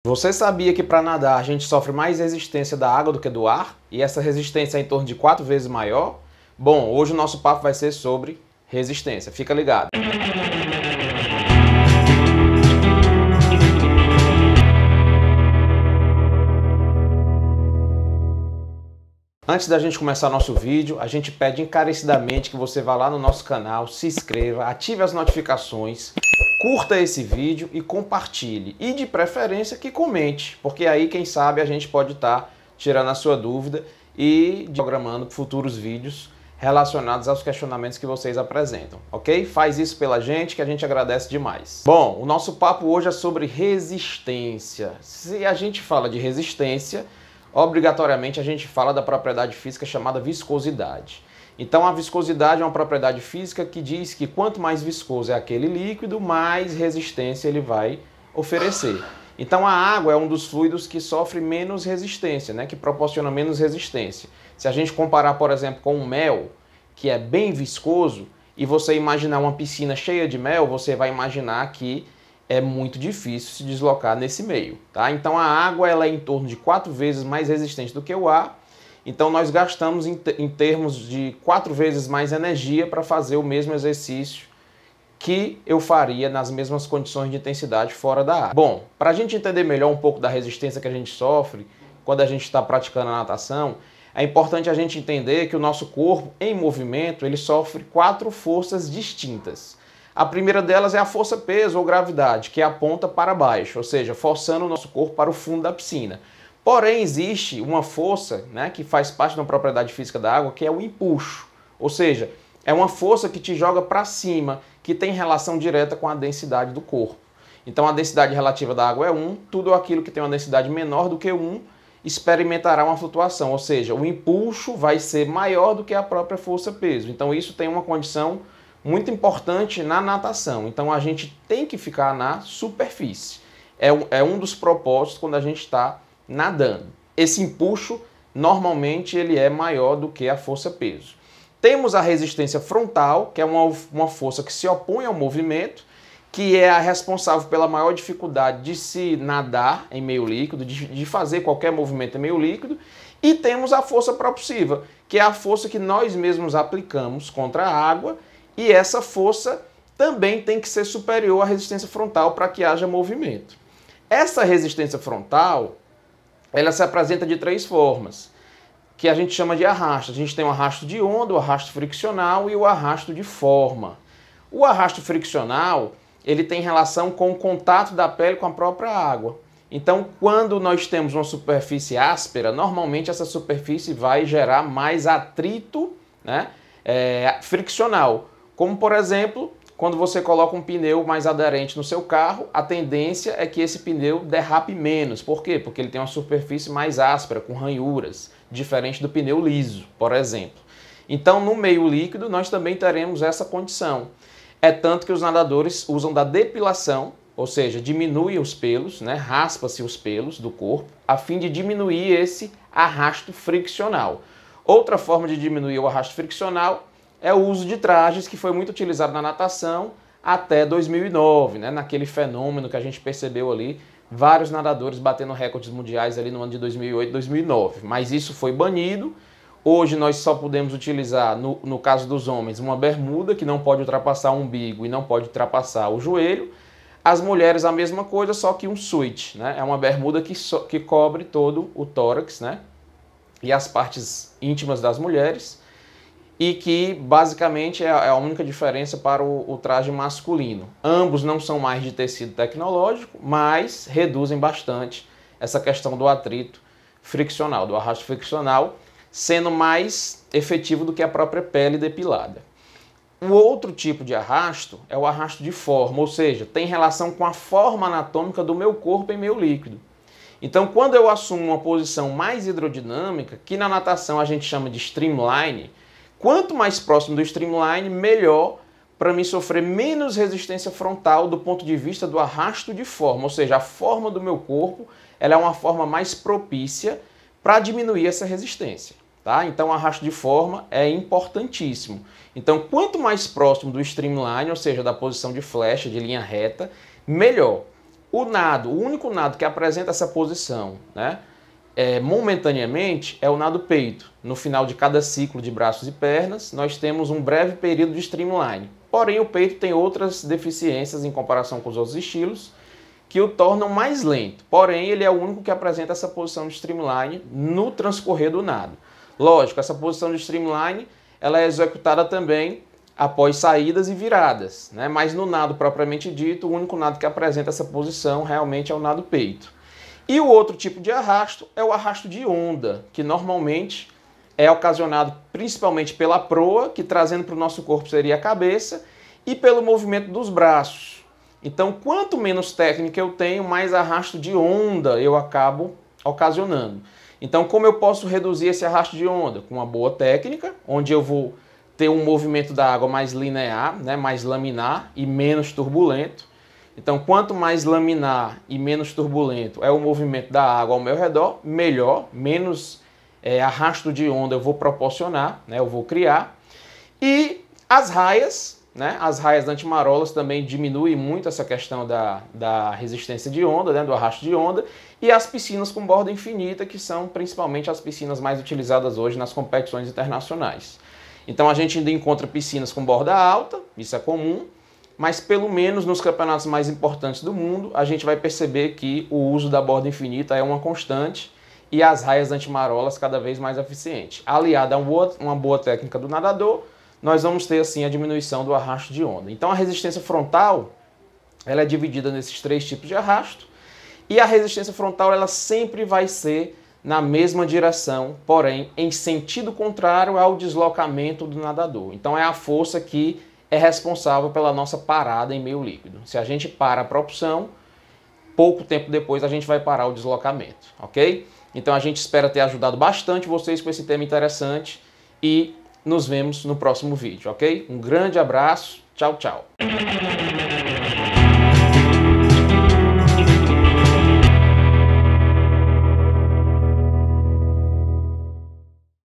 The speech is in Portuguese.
Você sabia que para nadar a gente sofre mais resistência da água do que do ar? E essa resistência é em torno de 4 vezes maior? Bom, hoje o nosso papo vai ser sobre resistência. Fica ligado. Antes da gente começar nosso vídeo, a gente pede encarecidamente que você vá lá no nosso canal, se inscreva, ative as notificações, curta esse vídeo e compartilhe. E de preferência que comente, porque aí quem sabe a gente pode estar tirando a sua dúvida e programando futuros vídeos relacionados aos questionamentos que vocês apresentam, ok? Faz isso pela gente que a gente agradece demais. Bom, o nosso papo hoje é sobre resistência. Se a gente fala de resistência, obrigatoriamente a gente fala da propriedade física chamada viscosidade. Então a viscosidade é uma propriedade física que diz que quanto mais viscoso é aquele líquido, mais resistência ele vai oferecer. Então a água é um dos fluidos que sofre menos resistência, né? Que proporciona menos resistência. Se a gente comparar, por exemplo, com o mel, que é bem viscoso, e você imaginar uma piscina cheia de mel, você vai imaginar que é muito difícil se deslocar nesse meio, tá? Então a água ela é em torno de 4 vezes mais resistente do que o ar, então nós gastamos em termos de 4 vezes mais energia para fazer o mesmo exercício que eu faria nas mesmas condições de intensidade fora da água. Bom, para a gente entender melhor um pouco da resistência que a gente sofre quando a gente está praticando a natação, é importante a gente entender que o nosso corpo em movimento ele sofre 4 forças distintas. A primeira delas é a força-peso ou gravidade, que aponta para baixo, ou seja, forçando o nosso corpo para o fundo da piscina. Porém, existe uma força, né, que faz parte da propriedade física da água, que é o empuxo. Ou seja, é uma força que te joga para cima, que tem relação direta com a densidade do corpo. Então, a densidade relativa da água é 1, tudo aquilo que tem uma densidade menor do que 1 experimentará uma flutuação, ou seja, o empuxo vai ser maior do que a própria força-peso. Então, isso tem uma condição muito importante na natação. Então a gente tem que ficar na superfície. É um dos propósitos quando a gente está nadando. Esse empuxo, normalmente, ele é maior do que a força-peso. Temos a resistência frontal, que é uma força que se opõe ao movimento, que é a responsável pela maior dificuldade de se nadar em meio líquido, de fazer qualquer movimento em meio líquido. E temos a força propulsiva, que é a força que nós mesmos aplicamos contra a água. E essa força também tem que ser superior à resistência frontal para que haja movimento. Essa resistência frontal, ela se apresenta de 3 formas, que a gente chama de arrasto. A gente tem o arrasto de onda, o arrasto friccional e o arrasto de forma. O arrasto friccional, ele tem relação com o contato da pele com a própria água. Então, quando nós temos uma superfície áspera, normalmente essa superfície vai gerar mais atrito, né, friccional. Como, por exemplo, quando você coloca um pneu mais aderente no seu carro, a tendência é que esse pneu derrape menos. Por quê? Porque ele tem uma superfície mais áspera, com ranhuras, diferente do pneu liso, por exemplo. Então, no meio líquido, nós também teremos essa condição. É tanto que os nadadores usam da depilação, ou seja, diminui os pelos, né? Raspa-se os pelos do corpo, a fim de diminuir esse arrasto friccional. Outra forma de diminuir o arrasto friccional é o uso de trajes, que foi muito utilizado na natação até 2009, né? Naquele fenômeno que a gente percebeu ali, vários nadadores batendo recordes mundiais ali no ano de 2008, 2009. Mas isso foi banido. Hoje nós só podemos utilizar, no caso dos homens, uma bermuda que não pode ultrapassar o umbigo e não pode ultrapassar o joelho. As mulheres a mesma coisa, só que um suíte, né? É uma bermuda que cobre todo o tórax, né? E as partes íntimas das mulheres, e que basicamente é a única diferença para o traje masculino. Ambos não são mais de tecido tecnológico, mas reduzem bastante essa questão do atrito friccional, do arrasto friccional, sendo mais efetivo do que a própria pele depilada. O outro tipo de arrasto é o arrasto de forma, ou seja, tem relação com a forma anatômica do meu corpo em meio líquido. Então, quando eu assumo uma posição mais hidrodinâmica, que na natação a gente chama de streamline, quanto mais próximo do streamline, melhor para mim sofrer menos resistência frontal do ponto de vista do arrasto de forma. Ou seja, a forma do meu corpo ela é uma forma mais propícia para diminuir essa resistência. Tá? Então, o arrasto de forma é importantíssimo. Então, quanto mais próximo do streamline, ou seja, da posição de flecha, de linha reta, melhor. O nado, o único nado que apresenta essa posição, né, momentaneamente, é o nado peito. No final de cada ciclo de braços e pernas, nós temos um breve período de streamline. Porém, o peito tem outras deficiências em comparação com os outros estilos, que o tornam mais lento. Porém, ele é o único que apresenta essa posição de streamline no transcorrer do nado. Lógico, essa posição de streamline ela é executada também após saídas e viradas, né? Mas no nado propriamente dito, o único nado que apresenta essa posição realmente é o nado peito. E o outro tipo de arrasto é o arrasto de onda, que normalmente é ocasionado principalmente pela proa, que trazendo para o nosso corpo seria a cabeça, e pelo movimento dos braços. Então, quanto menos técnica eu tenho, mais arrasto de onda eu acabo ocasionando. Então, como eu posso reduzir esse arrasto de onda? Com uma boa técnica, onde eu vou ter um movimento da água mais linear, né, mais laminar e menos turbulento. Então, quanto mais laminar e menos turbulento é o movimento da água ao meu redor, melhor, menos arrasto de onda eu vou proporcionar, né, eu vou criar. E as raias, né, as raias antimarolas também diminuem muito essa questão da resistência de onda, né, do arrasto de onda. E as piscinas com borda infinita, que são principalmente as piscinas mais utilizadas hoje nas competições internacionais. Então a gente ainda encontra piscinas com borda alta, isso é comum, mas pelo menos nos campeonatos mais importantes do mundo, a gente vai perceber que o uso da borda infinita é uma constante e as raias antimarolas cada vez mais eficientes. Aliada a uma boa técnica do nadador, nós vamos ter assim a diminuição do arrasto de onda. Então a resistência frontal, ela é dividida nesses três tipos de arrasto, e a resistência frontal ela sempre vai ser na mesma direção, porém em sentido contrário ao deslocamento do nadador. Então é a força que é responsável pela nossa parada em meio líquido. Se a gente para a propulsão, pouco tempo depois a gente vai parar o deslocamento, ok? Então a gente espera ter ajudado bastante vocês com esse tema interessante e nos vemos no próximo vídeo, ok? Um grande abraço, tchau, tchau!